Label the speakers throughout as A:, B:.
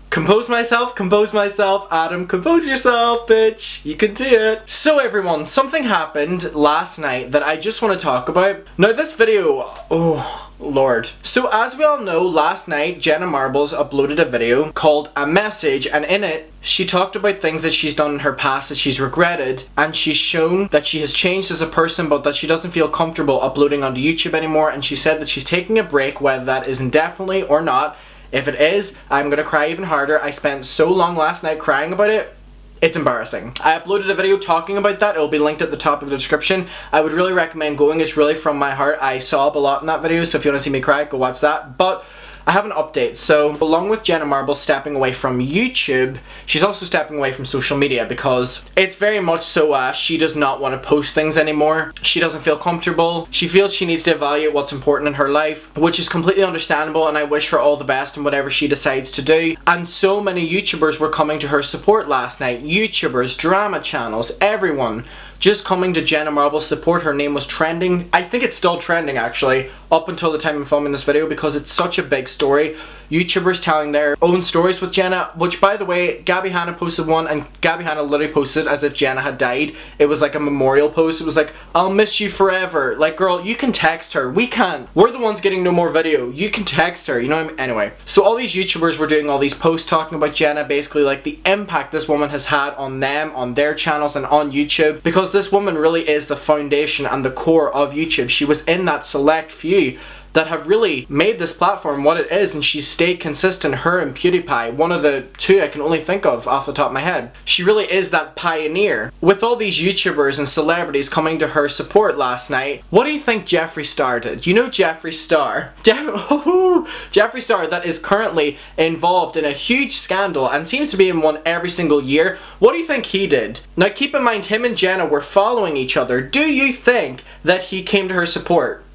A: Compose myself, Adam, compose yourself, bitch. You can do it. So everyone, something happened last night that I just want to talk about. Now this video, oh lord. So as we all know, last night Jenna Marbles uploaded a video called A Message, and in it she talked about things that she's done in her past that she's regretted, and she's shown that she has changed as a person but that she doesn't feel comfortable uploading onto YouTube anymore, and she said that she's taking a break, whether that is indefinitely or not. If it is, I'm gonna cry even harder. I spent so long last night crying about it. It's embarrassing. I uploaded a video talking about that. It will be linked at the top of the description. I would really recommend going. It's really from my heart. I sob a lot in that video, so if you want to see me cry, go watch that. But I have an update. So along with Jenna Marbles stepping away from YouTube, she's also stepping away from social media because it's very much so she does not want to post things anymore. She doesn't feel comfortable. She feels she needs to evaluate what's important in her life, which is completely understandable, and I wish her all the best in whatever she decides to do. And so many YouTubers were coming to her support last night. YouTubers, drama channels, everyone just coming to Jenna Marbles' support. Her name was trending. I think it's still trending actually, up until the time I'm filming this video, because it's such a big story. YouTubers telling their own stories with Jenna, which by the way, Gabby Hanna posted one, and Gabby Hanna literally posted as if Jenna had died. It was like a memorial post. It was like, I'll miss you forever. Like, girl, you can text her. We can't. We're the ones getting no more video. You can text her, you know what I mean? Anyway, so all these YouTubers were doing all these posts talking about Jenna, basically like the impact this woman has had on them, on their channels, and on YouTube, because this woman really is the foundation and the core of YouTube. She was in that select few that have really made this platform what it is, and she's stayed consistent. Her and PewDiePie, one of the two I can only think of off the top of my head. She really is that pioneer. With all these YouTubers and celebrities coming to her support last night, what do you think Jeffree Star did? You know Jeffree Star? Jeffree Star, that is currently involved in a huge scandal and seems to be in one every single year. What do you think he did? Now keep in mind, him and Jenna were following each other. Do you think that he came to her support?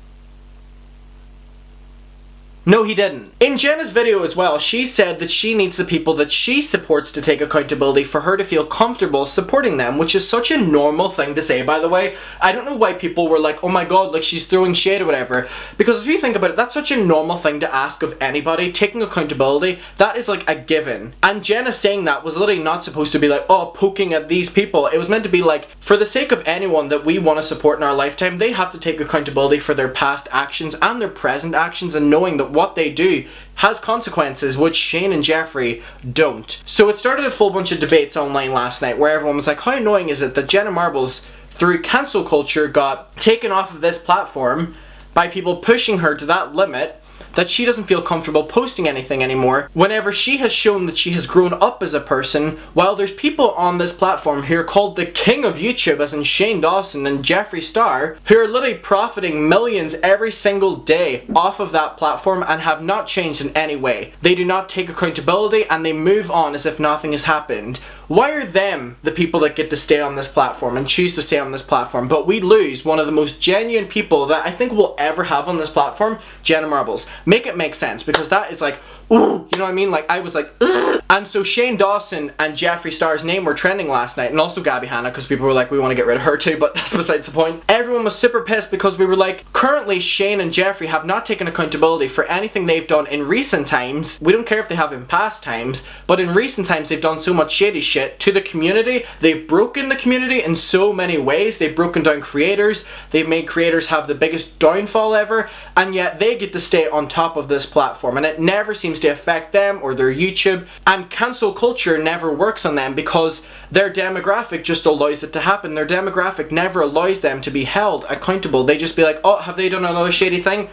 A: No, he didn't. In Jenna's video as well, she said that she needs the people that she supports to take accountability for her to feel comfortable supporting them, which is such a normal thing to say, by the way. I don't know why people were like, oh my god, like she's throwing shade or whatever. Because if you think about it, that's such a normal thing to ask of anybody. Taking accountability, that is like a given. And Jenna saying that was literally not supposed to be like, oh, poking at these people. It was meant to be like, for the sake of anyone that we want to support in our lifetime, they have to take accountability for their past actions and their present actions, and knowing that what they do has consequences, which Shane and Jeffree don't. So it started a full bunch of debates online last night where everyone was like, how annoying is it that Jenna Marbles, through cancel culture, got taken off of this platform by people pushing her to that limit that she doesn't feel comfortable posting anything anymore, whenever she has shown that she has grown up as a person, while there's people on this platform who are called the king of YouTube, as in Shane Dawson and Jeffree Star, who are literally profiting millions every single day off of that platform and have not changed in any way. They do not take accountability and they move on as if nothing has happened. Why are them the people that get to stay on this platform and choose to stay on this platform, but we lose one of the most genuine people that I think we'll ever have on this platform, Jenna Marbles? Make it make sense, because that is like, ooh, you know what I mean? Like, I was like, ugh. And so Shane Dawson and Jeffree Star's name were trending last night, and also Gabby Hanna, because people were like, we want to get rid of her too, but that's besides the point. Everyone was super pissed because we were like, currently Shane and Jeffree have not taken accountability for anything they've done in recent times. We don't care if they have in past times, but in recent times they've done so much shady shit to the community. They've broken the community in so many ways. They've broken down creators. They've made creators have the biggest downfall ever, and yet they get to stay on top of this platform, and it never seems to affect them or their YouTube. And cancel culture never works on them because their demographic just allows it to happen. Their demographic never allows them to be held accountable. They just be like, oh, have they done another shady thing?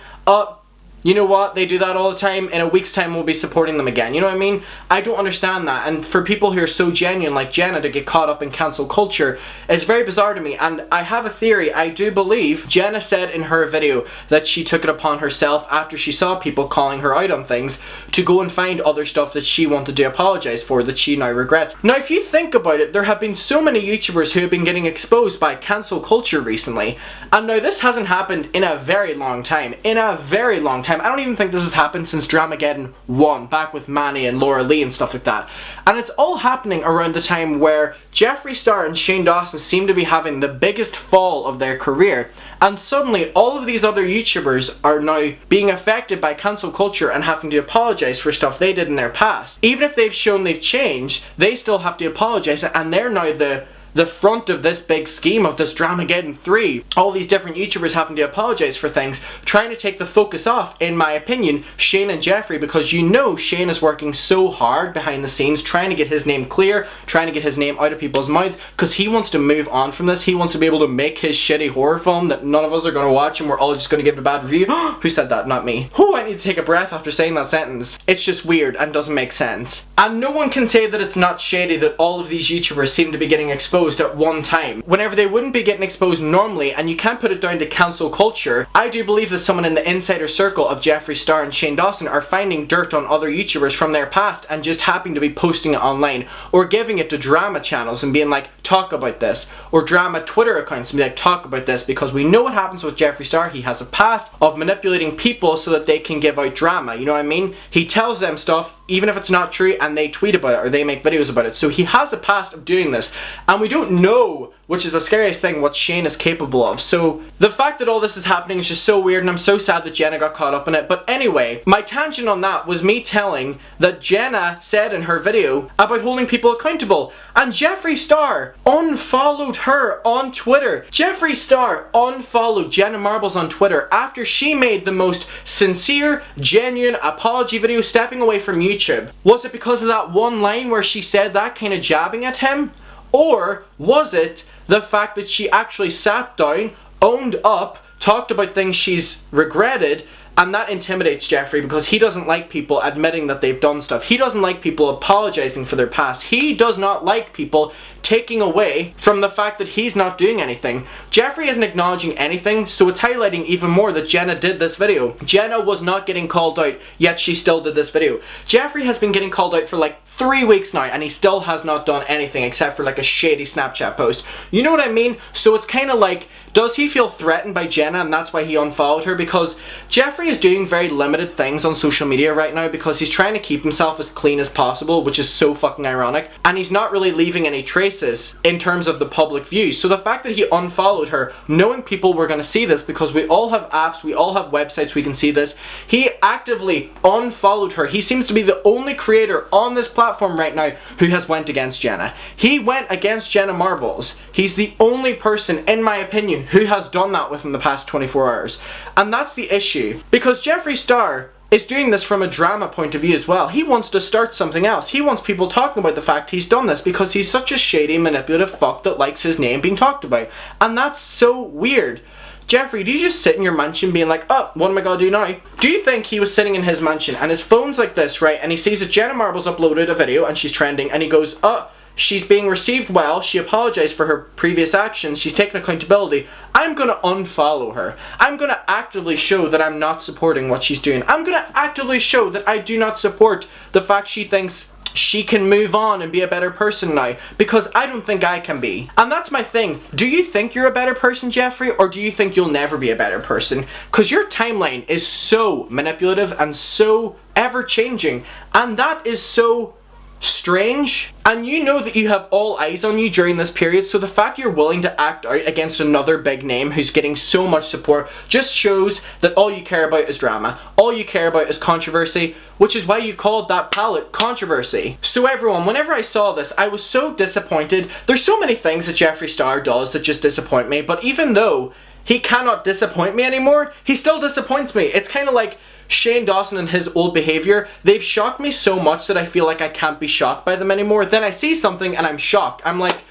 A: You know what, they do that all the time. In a week's time we'll be supporting them again. You know what I mean? I don't understand that. And for people who are so genuine like Jenna to get caught up in cancel culture, it's very bizarre to me. And I have a theory. I do believe Jenna said in her video that she took it upon herself, after she saw people calling her out on things, to go and find other stuff that she wanted to apologize for that she now regrets. Now if you think about it, there have been so many YouTubers who have been getting exposed by cancel culture recently, and now this hasn't happened in a very long time. In a very long time. time. I don't even think this has happened since Dramageddon 1, back with Manny and Laura Lee and stuff like that. And it's all happening around the time where Jeffree Star and Shane Dawson seem to be having the biggest fall of their career. And suddenly, all of these other YouTubers are now being affected by cancel culture and having to apologize for stuff they did in their past. Even if they've shown they've changed, they still have to apologize, and they're now the front of this big scheme of this Dramageddon 3. All these different YouTubers having to apologize for things, trying to take the focus off, in my opinion, Shane and Jeffree, because you know Shane is working so hard behind the scenes, trying to get his name clear, trying to get his name out of people's mouths, because he wants to move on from this. He wants to be able to make his shitty horror film that none of us are going to watch and we're all just going to give a bad review. Who said that? Not me. Oh, I need to take a breath after saying that sentence. It's just weird and doesn't make sense. And no one can say that it's not shady that all of these YouTubers seem to be getting exposed at one time, whenever they wouldn't be getting exposed normally, and you can't put it down to cancel culture. I do believe that someone in the insider circle of Jeffree Star and Shane Dawson are finding dirt on other YouTubers from their past and just happening to be posting it online, or giving it to drama channels and being like, talk about this, or drama Twitter accounts and be like, talk about this, because we know what happens with Jeffree Star. He has a past of manipulating people so that they can give out drama, you know what I mean? He tells them stuff even if it's not true, and they tweet about it or they make videos about it. So he has a past of doing this, and we don't know, which is the scariest thing, what Shane is capable of. So the fact that all this is happening is just so weird, and I'm so sad that Jenna got caught up in it. But anyway, my tangent on that was me telling that Jenna said in her video about holding people accountable, and Jeffree Star unfollowed her on Twitter. Jeffree Star unfollowed Jenna Marbles on Twitter after she made the most sincere, genuine apology video stepping away from YouTube. Was it because of that one line where she said that, kind of jabbing at him? Or was it the fact that she actually sat down, owned up, talked about things she's regretted, and that intimidates Jeffree because he doesn't like people admitting that they've done stuff. He doesn't like people apologizing for their past. He does not like people taking away from the fact that he's not doing anything. Jeffree isn't acknowledging anything, so it's highlighting even more that Jenna did this video. Jenna was not getting called out, yet she still did this video. Jeffree has been getting called out for like 3 weeks now, and he still has not done anything except for like a shady Snapchat post. You know what I mean? So it's kind of like, does he feel threatened by Jenna and that's why he unfollowed her? Because Jeffree is doing very limited things on social media right now because he's trying to keep himself as clean as possible, which is so fucking ironic, and he's not really leaving any traces in terms of the public view. So the fact that he unfollowed her, knowing people were going to see this, because we all have apps, we all have websites, we can see this, he actively unfollowed her. He seems to be the only creator on this platform right now who has went against Jenna. He went against Jenna Marbles. He's the only person, in my opinion, who has done that within the past 24 hours. And that's the issue. Because Jeffree Star is doing this from a drama point of view as well. He wants to start something else. He wants people talking about the fact he's done this because he's such a shady, manipulative fuck that likes his name being talked about. And that's so weird. Jeffree, do you just sit in your mansion being like, oh, what am I gonna do now? Do you think he was sitting in his mansion and his phone's like this, right? And he sees that Jenna Marbles uploaded a video and she's trending, and he goes, oh, she's being received well, she apologized for her previous actions, she's taken accountability, I'm gonna unfollow her. I'm gonna actively show that I'm not supporting what she's doing. I'm gonna actively show that I do not support the fact she thinks she can move on and be a better person now, because I don't think I can be. And that's my thing. Do you think you're a better person, Jeffree, or do you think you'll never be a better person? Because your timeline is so manipulative and so ever-changing, and that is so strange, and you know that you have all eyes on you during this period, so the fact you're willing to act out against another big name who's getting so much support just shows that all you care about is drama, all you care about is controversy, which is why you called that palette controversy. So everyone, whenever I saw this, I was so disappointed. There's so many things that Jeffree Star does that just disappoint me, but even though he cannot disappoint me anymore, he still disappoints me. It's kind of like Shane Dawson and his old behavior. They've shocked me so much that I feel like I can't be shocked by them anymore. Then I see something and I'm shocked. I'm like,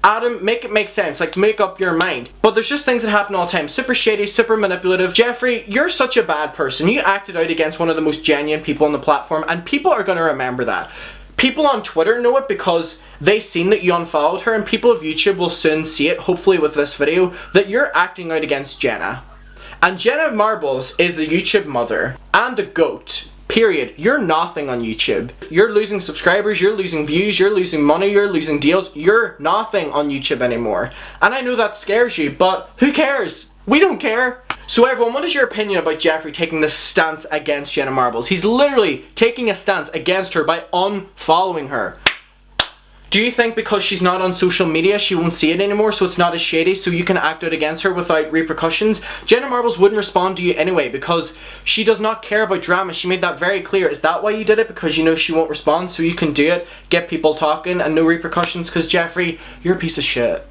A: Adam, make it make sense, like make up your mind. But there's just things that happen all the time. Super shady, super manipulative. Jeffree, you're such a bad person. You acted out against one of the most genuine people on the platform, and people are gonna remember that. People on Twitter know it because they seen that you unfollowed her, and people of YouTube will soon see it, hopefully with this video, that you're acting out against Jenna. And Jenna Marbles is the YouTube mother and the GOAT. Period. You're nothing on YouTube. You're losing subscribers, you're losing views, you're losing money, you're losing deals. You're nothing on YouTube anymore. And I know that scares you, but who cares? We don't care. So everyone, what is your opinion about Jeffree taking this stance against Jenna Marbles? He's literally taking a stance against her by unfollowing her. Do you think because she's not on social media, she won't see it anymore, so it's not as shady, so you can act out against her without repercussions? Jenna Marbles wouldn't respond to you anyway because she does not care about drama. She made that very clear. Is that why you did it? Because you know she won't respond, so you can do it, get people talking, and no repercussions? Because Jeffree, you're a piece of shit.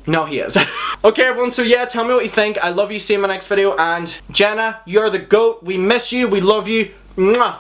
A: No, he is. Okay, everyone, so yeah, tell me what you think. I love you. See you in my next video. And Jenna, you're the GOAT. We miss you. We love you. Mwah.